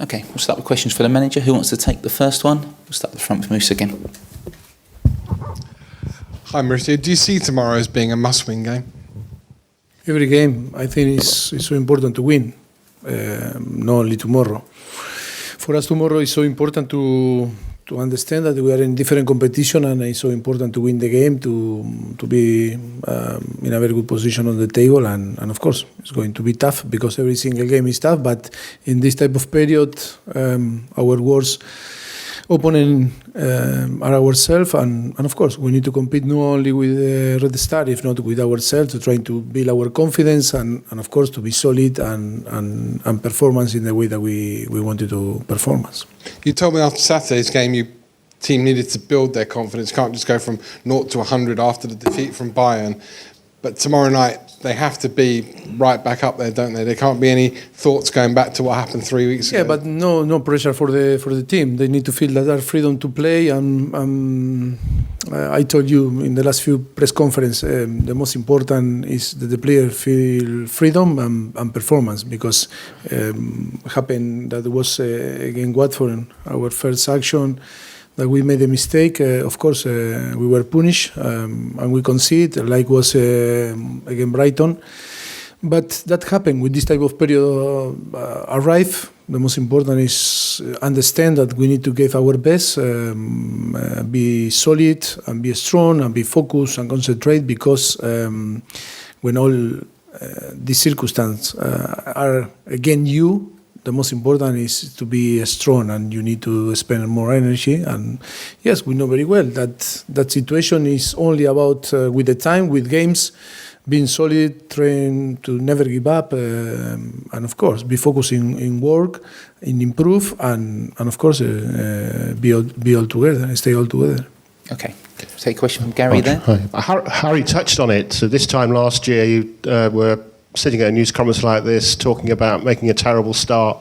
Okay, we'll start with questions for the manager. Who wants to take the first one? We'll start at the front with Moose again. Hi Mauricio, do you see tomorrow as being a must-win game? Every game, I think, is so important to win, not only tomorrow. For us, tomorrow is so important to understand that we are in different competition, and it's so important to win the game, to be in a very good position on the table, and of course, it's going to be tough because every single game is tough, but in this type of period, our worst opponent are ourselves, and of course we need to compete not only with Red Star, if not with ourselves, to try to build our confidence and of course to be solid and performance in the way that we wanted to performance. You told me after Saturday's game your team needed to build their confidence, can't just go from 0 to 100 after the defeat from Bayern. But tomorrow night, they have to be right back up there, don't they? There can't be any thoughts going back to what happened 3 weeks ago. Yeah, but no pressure for the team. They need to feel that freedom to play. And I told you in the last few press conferences, the most important is that the player feel freedom and performance. Because happened that it was against Watford, our first action, that we made a mistake. Of course, we were punished and we conceded, like was against Brighton. But that happened with this type of period arrive. The most important is understand that we need to give our best, be solid and be strong and be focused and concentrate, because when all these circumstances are against you, the most important is to be strong, and you need to spend more energy. And yes, we know very well that that situation is only about with the time, with games, being solid, trying to never give up, and of course be focusing in work, in improve, and of course be all together, stay all together. Okay, take a question from Gary there. Hi. Harry touched on it. So this time last year, you were sitting at a news conference like this, talking about making a terrible start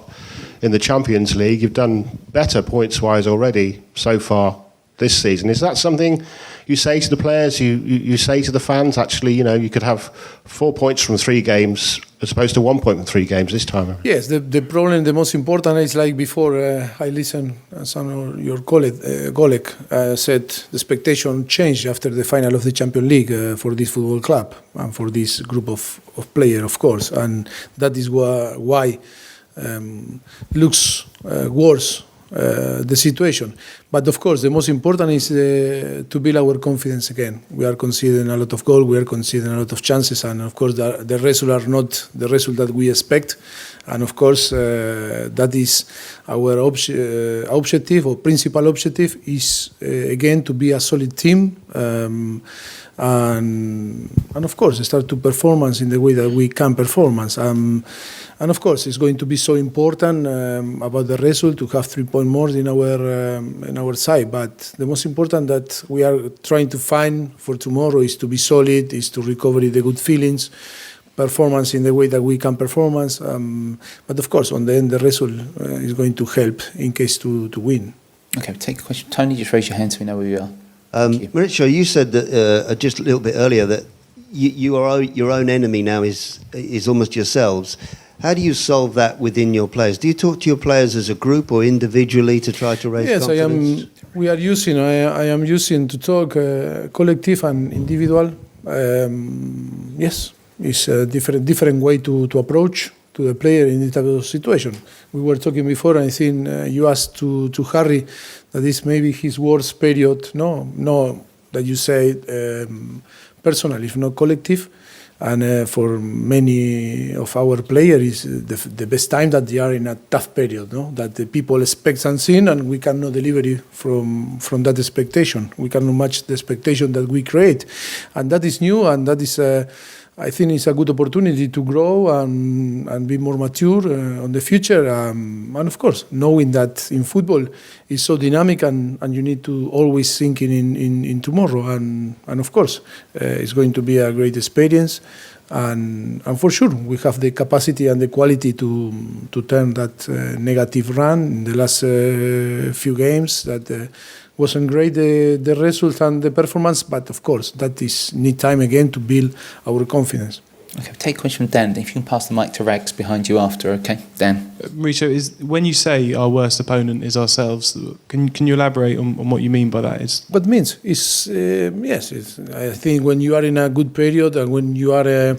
in the Champions League. You've done better points-wise already so far this season. Is that something you say to the players, you say to the fans, actually, you know, you could have 4 points from 3 games as opposed to 1 point from 3 games this time? Yes, the problem, the most important is like before I listened, some of your colleague said the expectation changed after the final of the Champions League for this football club and for this group of players, of course. And that is why looks worse the situation. But of course, the most important is to build our confidence again. We are conceding a lot of goals, we are conceding a lot of chances, and of course the results are not the result that we expect. And of course, that is our objective, or principal objective, is again to be a solid team, and of course start to performance in the way that we can performance. And of course, it's going to be so important about the result to have 3 points more in our side. But the most important that we are trying to find for tomorrow is to be solid, is to recover the good feelings, performance in the way that we can performance. But of course, on the end, the result is going to help in case to win. Okay, take a question. Tony, just raise your hand so we know where you are. Mauricio, you said that just a little bit earlier that your own enemy now is almost yourselves. How do you solve that within your players? Do you talk to your players as a group or individually to try to raise confidence? Yes, I am using to talk collective and individual. Yes, it's a different way to approach to the player in this type of situation. We were talking before, and I think you asked to Harry that this may be his worst period. No, that you say personal, if not collective. And for many of our players, is the best time that they are in a tough period, no? That the people expect something and we cannot deliver from that expectation. We cannot match the expectation that we create. And that is new, and that is, I think it's a good opportunity to grow and be more mature on the future. And of course, knowing that in football is so dynamic and you need to always think in tomorrow. And of course, it's going to be a great experience. And for sure, we have the capacity and the quality to turn that negative run in the last few games that wasn't great, the result and the performance, but of course that is need time again to build our confidence. Okay, take a question from Dan. If you can pass the mic to Rags behind you after, okay? Dan. Mauricio, when you say our worst opponent is ourselves, can you elaborate on what you mean by that? What means is yes. I think when you are in a good period and when you are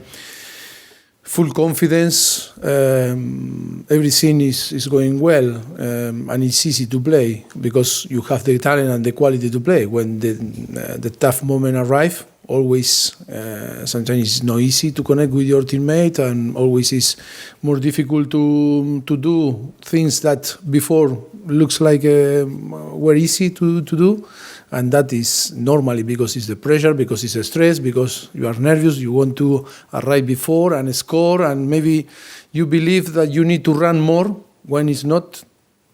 full confidence, everything is going well, and it's easy to play because you have the talent and the quality to play. When the tough moment arrive, always sometimes it's not easy to connect with your teammate, and always is more difficult to do things that before looks like were easy to do. And that is normally because it's the pressure, because it's the stress, because you are nervous, you want to arrive before and score, and maybe you believe that you need to run more when it's not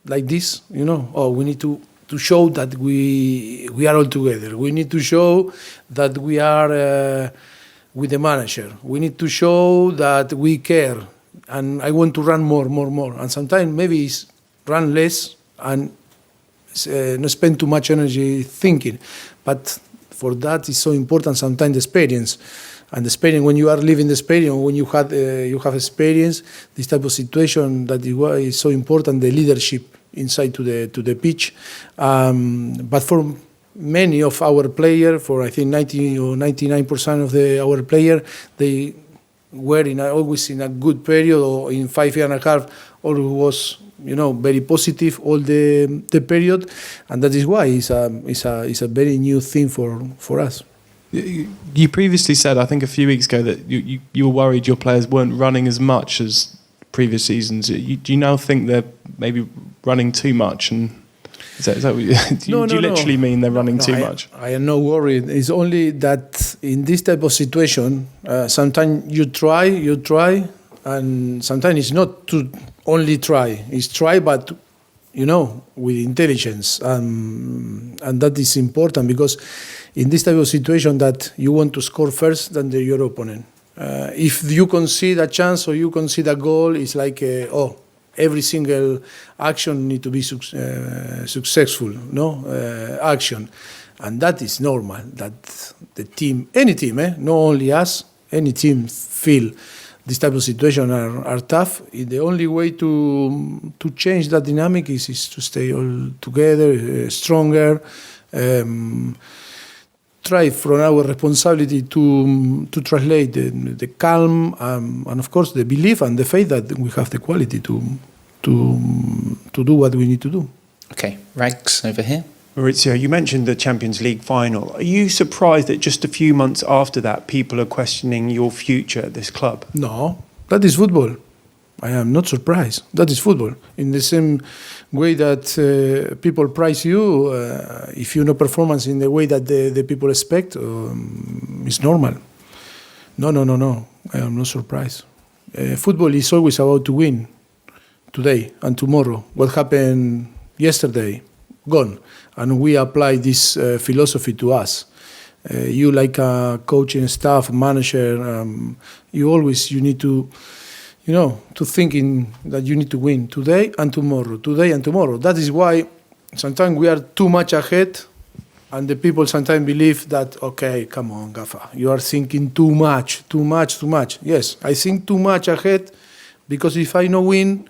like this, Oh, we need to show that we are all together. We need to show that we are with the manager. We need to show that we care, and I want to run more. And sometimes maybe it's run less and not spend too much energy thinking, but for that is so important sometimes the experience. And the experience, when you are living the experience, when you have experience this type of situation, that is so important, the leadership inside to the pitch. But for many of our players, for I think 90 or 99% of our players, they were always in a good period, or in 5 years and a half, always was very positive all the period, and that is why it's a very new thing for us. You previously said, I think a few weeks ago, that you were worried your players weren't running as much as previous seasons. Do you now think they're maybe running too much? And is that what do you literally mean they're running too much? I am not worried. It's only that in this type of situation, sometimes you try, and sometimes it's not to only try. It's try, but with intelligence, and that is important, because in this type of situation that you want to score first than your opponent. If you concede a chance or you concede a goal, it's like every single action need to be successful, action, and that is normal. That the team, any team, not only us, any team feel this type of situation are tough. The only way to change that dynamic is to stay all together, stronger. Try from our responsibility to translate the calm and of course the belief and the faith that we have the quality to do what we need to do. Okay, Rags over here. Mauricio, you mentioned the Champions League final. Are you surprised that just a few months after that, people are questioning your future at this club? No, that is football. I am not surprised. That is football. In the same way that people prize you, if you know performance in the way that the people expect, it's normal. No. I am not surprised. Football is always about to win today and tomorrow. What happened yesterday, gone. And we apply this philosophy to us. You like a coaching staff, manager, you need to think that you need to win today and tomorrow. That is why sometimes we are too much ahead, and the people sometimes believe that, okay, come on, Gafa, you are thinking too much. Yes, I think too much ahead, because if I no win,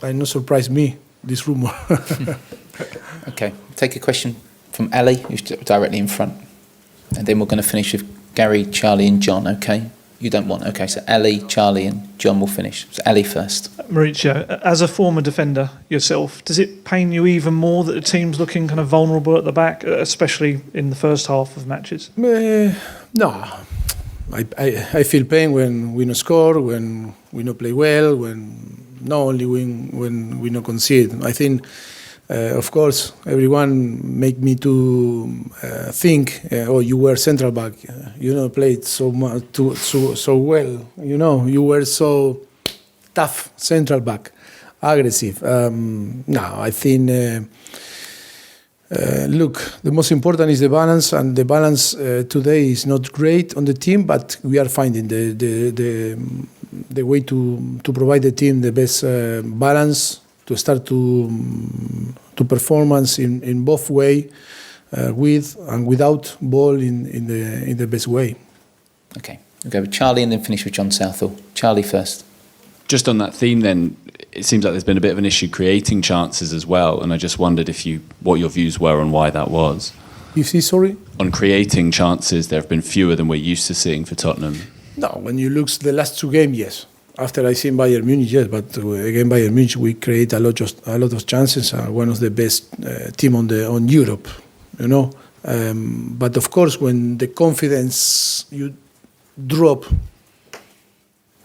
I no surprise me, this rumor. Okay, take a question from Ellie, who's directly in front, and then we're going to finish with Gary, Charlie and John, okay? You don't want, okay, so Ellie, Charlie and John will finish. So Ellie first. Mauricio, as a former defender yourself, does it pain you even more that the team's looking kind of vulnerable at the back, especially in the first half of matches? No. I feel pain when we no score, when we no play well, not only when we no concede. I think, of course, everyone make me to think, you were central back, played so much, so well, you were so tough central back, aggressive. No, I think, look, the most important is the balance, and the balance today is not great on the team, but we are finding the way to provide the team the best balance, to start to performance in both way, with and without ball in the best way. Okay, We'll go with Charlie and then finish with John Southall. Charlie first. Just on that theme then, it seems like there's been a bit of an issue creating chances as well, and I just wondered what your views were on why that was. You see, sorry? On creating chances, there have been fewer than we're used to seeing for Tottenham. No, when you look the last 2 games, yes. After I seen Bayern Munich, yes, but again Bayern Munich, we create a lot of chances. One of the best team on Europe, you know. But of course, when the confidence you drop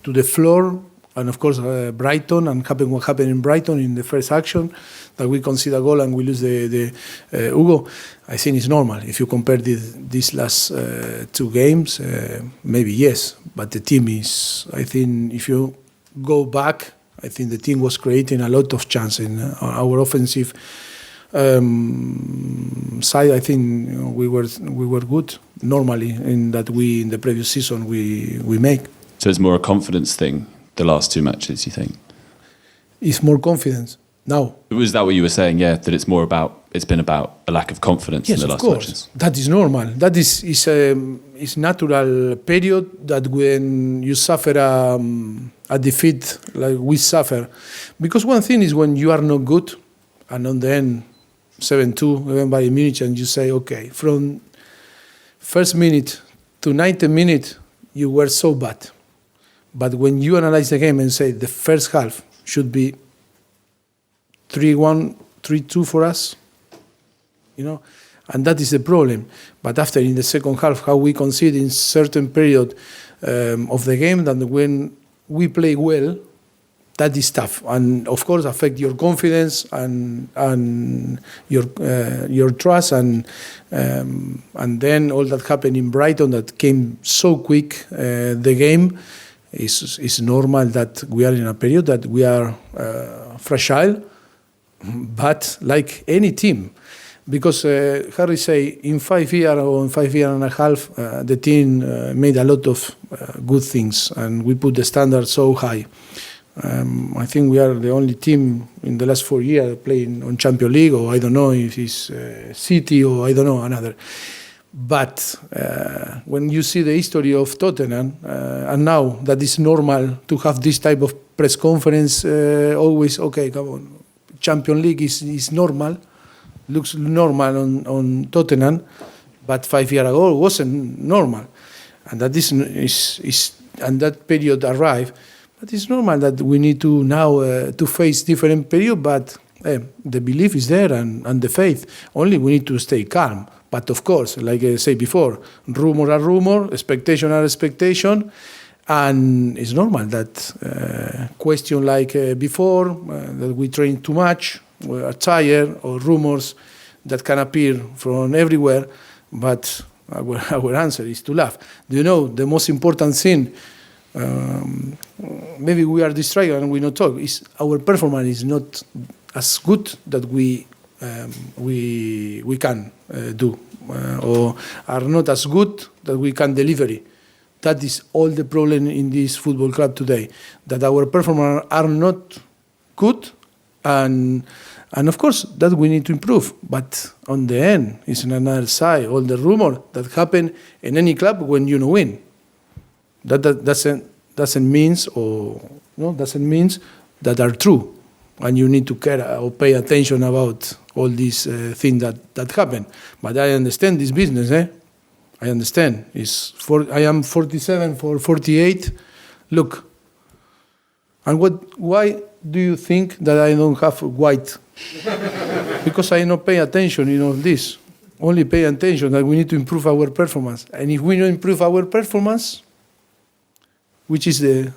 to the floor, and of course Brighton and what happened in Brighton in the first action, that we concede a goal and we lose the Hugo, I think it's normal. If you compare these last 2 games, maybe yes, but the team is, I think if you go back, I think the team was creating a lot of chance in our offensive side. I think we were good normally in that in the previous season we make. So it's more a confidence thing, the last 2 matches, you think? It's more confidence now. Was that what you were saying? Yeah, that it's been about a lack of confidence in the last matches. Yes, of course. That is normal. That is natural period that when you suffer a defeat like we suffer. Because one thing is when you are not good, and on the end 7-2, even by Munich, and you say, okay, from first minute to 90 minutes, you were so bad. But when you analyze the game and say the first half should be 3-1, 3-2 for us, you know, and that is the problem. But after in the second half, how we concede in certain period of the game, that when we play well, that is tough, and of course affect your confidence and your trust, and then all that happened in Brighton that came so quick. The game is normal that we are in a period that we are fragile, but like any team, because Harry say in 5 years or in 5 years and a half, the team made a lot of good things, and we put the standard so high. I think we are the only team in the last 4 years playing on Champions League, or I don't know if it's City or I don't know another. But when you see the history of Tottenham, and now that is normal to have this type of press conference, always, okay, come on, Champions League is normal, looks normal on Tottenham, but 5 years ago it wasn't normal. And that is and that period arrived. But it's normal that we need to now to face different period, but the belief is there and the faith. Only we need to stay calm. But of course, like I said before, rumor are rumor, expectation are expectation, and it's normal that question like before, that we train too much, we are tired, or rumors that can appear from everywhere, but our answer is to laugh. Do you know, the most important thing, maybe we are distracted and we not talk, is our performance is not as good that we can do, or are not as good that we can deliver it. That is all the problem in this football club today, that our performance are not good, and of course that we need to improve. But on the end, it's on another side, all the rumor that happen in any club when you win. That doesn't means that are true, and you need to care or pay attention about all these things that happen. But I understand this business. I understand. I am 47 for 48. Look, and why do you think that I don't have white? Because I don't pay attention in all this. Only pay attention that we need to improve our performance, and if we don't improve our performance, which is the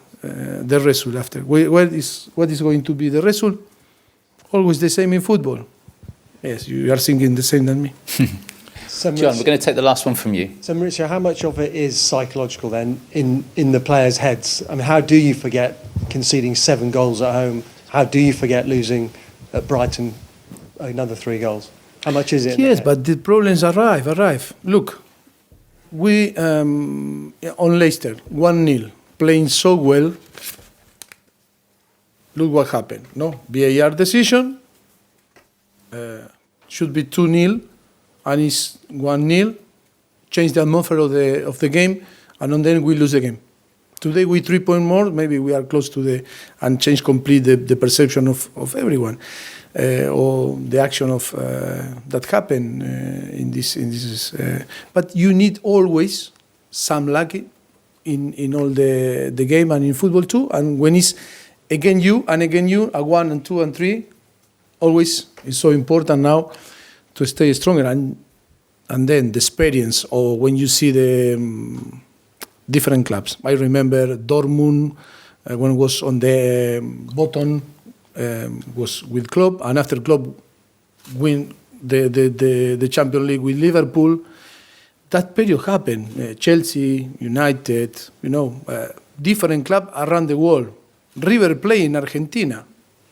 result after? What is going to be the result? Always the same in football. Yes, you are thinking the same than me. So John, we're going to take the last one from you. So Mauricio, how much of it is psychological then in the players' heads? I mean, how do you forget conceding 7 goals at home? How do you forget losing at Brighton another 3 goals? How much is it? Yes, but the problems arrive. Look, we on Leicester 1-0. Playing so well, look what happened. No, VAR decision, should be 2-0, and it's 1-0. Change the atmosphere of the game, and then we lose the game. Today we 3 points more, maybe we are close to and change complete the perception of everyone, or the action of that happened in this. But you need always some luck in all the game and in football too. And when it's again you, a 1 and 2 and 3, always is so important now to stay stronger. And then the experience, or when you see the different clubs. I remember Dortmund when it was on the bottom, was with Klopp, and after Klopp win the Champions League with Liverpool, that period happened. Chelsea, United, different club around the world. River Plate in Argentina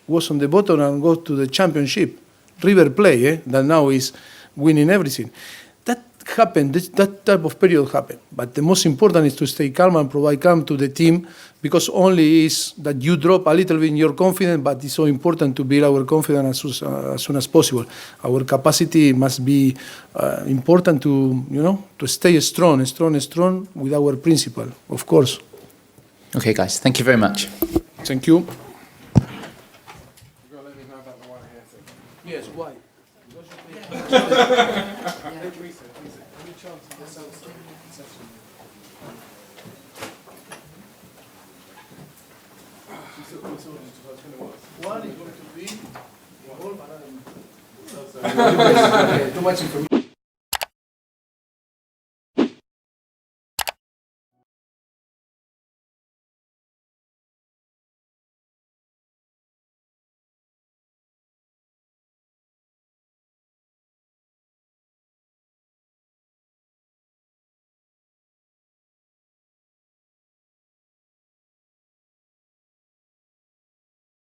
was on the bottom and go to the championship. River Plate, that now is winning everything. That happened, that type of period happened. But the most important is to stay calm and provide calm to the team, because only is that you drop a little bit in your confidence, but it's so important to build our confidence as soon as possible. Our capacity must be important to stay strong with our principle, of course. Okay, guys, thank you very much. Thank you. Yes, why? One is going to be too much information.